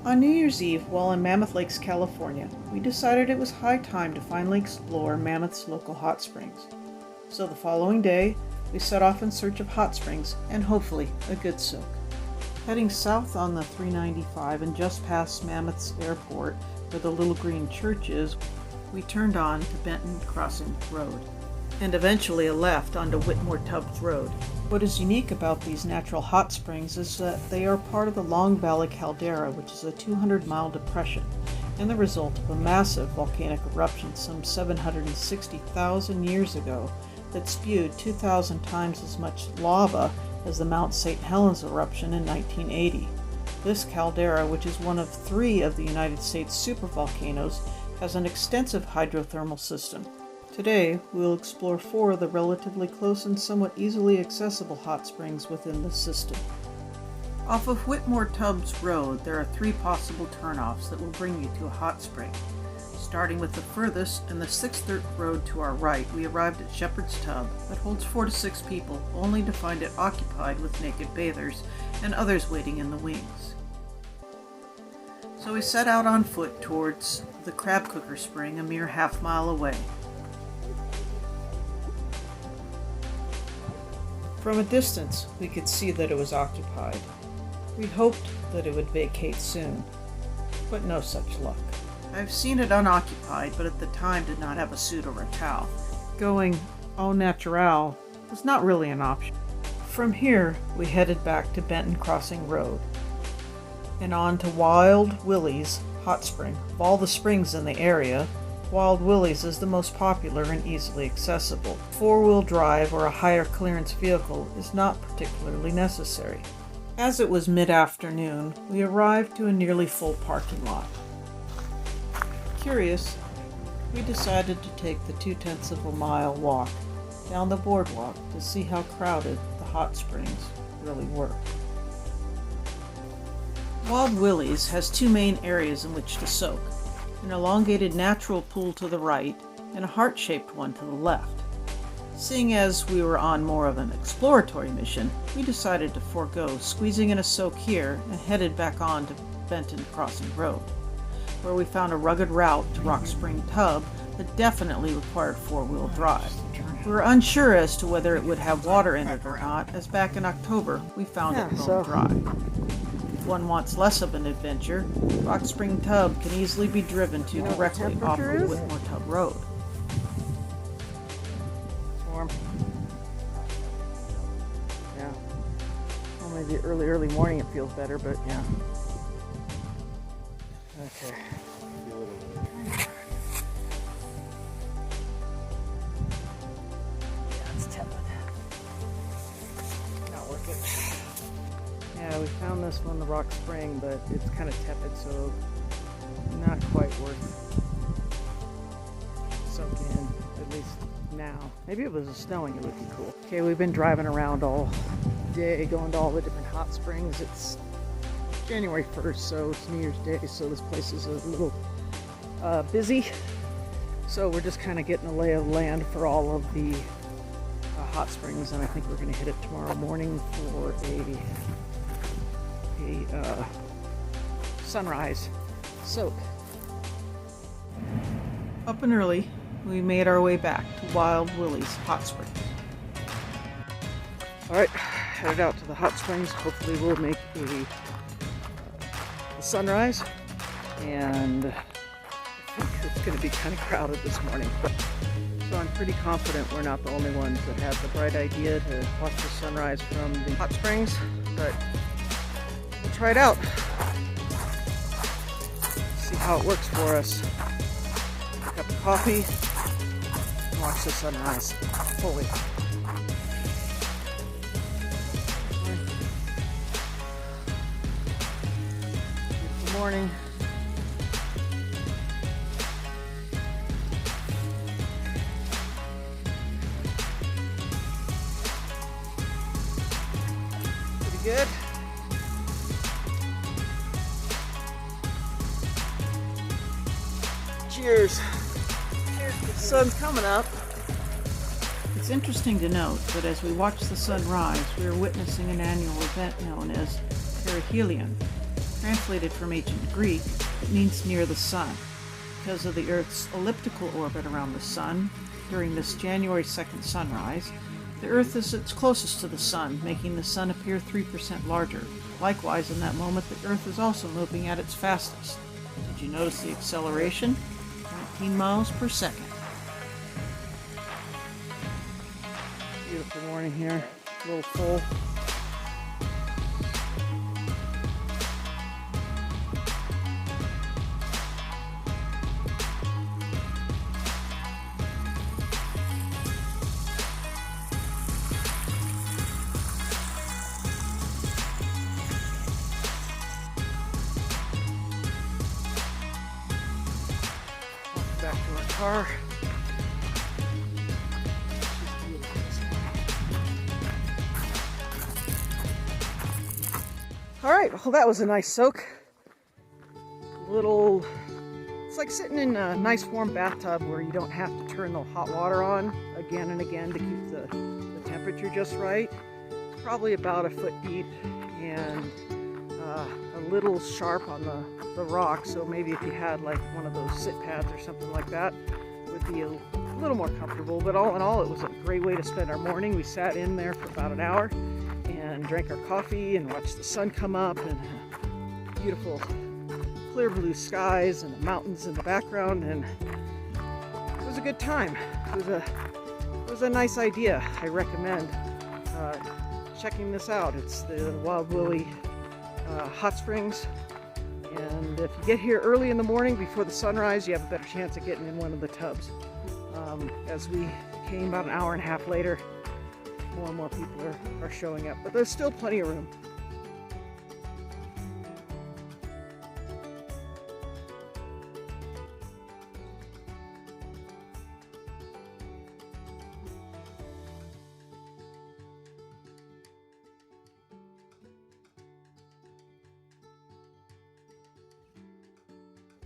On New Year's Eve, while in Mammoth Lakes, California, we decided it was high time to finally explore Mammoth's local hot springs. So the following day, we set off in search of hot springs and hopefully a good soak. Heading south on the 395 and just past Mammoth's airport, where the little green church is, we turned on to Benton Crossing Road, and eventually a left onto Whitmore Tubbs Road. What is unique about these natural hot springs is that they are part of the Long Valley Caldera, which is a 200-mile depression, and the result of a massive volcanic eruption some 760,000 years ago that spewed 2,000 times as much lava as the Mount St. Helens eruption in 1980. This caldera, which is one of 3 of the United States supervolcanoes, has an extensive hydrothermal system. Today, we'll explore 4 of the relatively close and somewhat easily accessible hot springs within the system. Off of Whitmore Tubbs Road, there are 3 possible turnoffs that will bring you to a hot spring. Starting with the furthest and the 6th dirt road to our right, we arrived at Shepherd's Tub that holds 4 to 6 people, only to find it occupied with naked bathers and others waiting in the wings. So we set out on foot towards the Crab Cooker Spring, a mere half-mile away. From a distance, we could see that it was occupied. We hoped that it would vacate soon, but no such luck. I've seen it unoccupied, but at the time did not have a suit or a towel. Going au naturel was not really an option. From here, we headed back to Benton Crossing Road and on to Wild Willie's Hot Spring. Of all the springs in the area, Wild Willie's is the most popular and easily accessible. 4-wheel drive or a higher clearance vehicle is not particularly necessary. As it was mid-afternoon, we arrived to a nearly full parking lot. Curious, we decided to take the 2/10 of a mile walk down the boardwalk to see how crowded the hot springs really were. Wild Willie's has 2 main areas in which to soak: an elongated natural pool to the right and a heart-shaped one to the left. Seeing as we were on more of an exploratory mission, we decided to forego squeezing in a soak here and headed back on to Benton Crossing Road, where we found a rugged route to Rock Spring Tub that definitely required 4-wheel drive. We were unsure as to whether it would have water in it or not, as back in October we found it bone dry. If one wants less of an adventure, Rock Spring Tub can easily be driven to directly off of Whitmore Tub Road. It's warm. Yeah. Well, maybe early morning it feels better, but yeah. Okay. Yeah, it's tepid. Not worth it. Yeah, we found this one, the Rock Spring, but it's kind of tepid, so not quite worth soaking in, at least now. Maybe if it was snowing, it would be cool. Okay, we've been driving around all day, going to all the different hot springs. It's January 1st, so it's New Year's Day, so this place is a little busy. So we're just kind of getting a lay of land for all of the hot springs, and I think we're going to hit it tomorrow morning for a sunrise soak. Up and early, we made our way back to Wild Willie's Hot Spring. Alright, headed out to the hot springs. Hopefully we'll make a sunrise, and I think it's going to be kind of crowded this morning. So I'm pretty confident we're not the only ones that had the bright idea to watch the sunrise from the hot springs, but we'll try it out. See how it works for us. Pick a cup of coffee and watch the sunrise fully. Beautiful morning. Pretty good. Cheers. The sun's coming up. It's interesting to note that as we watch the sun rise, we are witnessing an annual event known as Perihelion. Translated from ancient Greek, it means near the sun. Because of the Earth's elliptical orbit around the sun, during this January 2nd sunrise, the Earth is its closest to the sun, making the sun appear 3% larger. Likewise, in that moment, the Earth is also moving at its fastest. Did you notice the acceleration? 19 miles per second. Beautiful morning here, a little full. Back to our car. All right, well, that was a nice soak. It's like sitting in a nice warm bathtub where you don't have to turn the hot water on again and again to keep the temperature just right. Probably about a foot deep and a little sharp on the rock, so maybe if you had like one of those sit pads or something like that, it would be a little more comfortable. But all in all, it was a great way to spend our morning. We sat in there for about an hour and drank our coffee and watched the sun come up, and beautiful clear blue skies and the mountains in the background, and it was a good time. It was a nice idea. I recommend checking this out. It's the Wild Willie hot springs, and if you get here early in the morning before the sunrise, you have a better chance of getting in one of the tubs. As we came about an hour and a half later, more and more people are showing up, but there's still plenty of room.